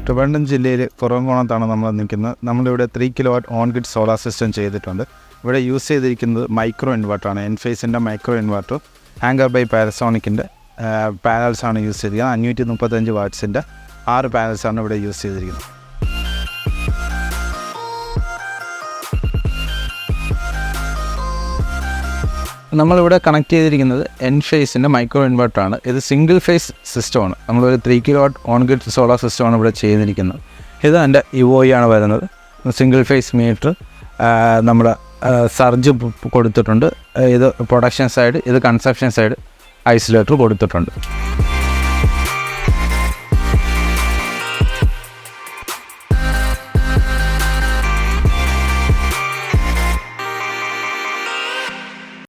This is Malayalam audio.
ട്രിവാൻഡ്രം ജില്ലയിൽ കുറവംകുളത്താണ് നമ്മൾ നിൽക്കുന്നത്. നമ്മളിവിടെ 3 kilowatt on grid solar system ചെയ്തിട്ടുണ്ട്. ഇവിടെ യൂസ് ചെയ്തിരിക്കുന്നത് മൈക്രോ ഇൻവെർട്ടറാണ്. എൻഫേസിൻ്റെ മൈക്രോ ഇൻവെർട്ടർ ആങ്കർ ബൈ പാരസോണിക്കിൻ്റെ പാനൽസാണ് യൂസ് ചെയ്തിരിക്കുന്നത്. 535 വാട്ട്സിൻ്റെ 6 പാനൽസാണ് ഇവിടെ യൂസ് ചെയ്തിരിക്കുന്നത്. നമ്മളിവിടെ കണക്ട് ചെയ്തിരിക്കുന്നത് എൻഫേസിൻ്റെ മൈക്രോ ഇൻവെർട്ടറാണ്. ഇത് സിംഗിൾ ഫേസ് സിസ്റ്റമാണ്. നമ്മളൊരു 3 കിലോവാട്ട് ഓൺ ഗ്രിഡ് സോളാർ സിസ്റ്റമാണ് ഇവിടെ ചെയ്തിരിക്കുന്നത്. ഇത് എൻ്റെ ഇവോയി ആണ് വരുന്നത്. സിംഗിൾ ഫേസ് മീറ്റർ, നമ്മുടെ സർജ് കൊടുത്തിട്ടുണ്ട്. ഇത് പ്രൊഡക്ഷൻ സൈഡ്, ഇത് കൺസപ്ഷൻ സൈഡ് ഐസൊലേറ്റർ കൊടുത്തിട്ടുണ്ട്.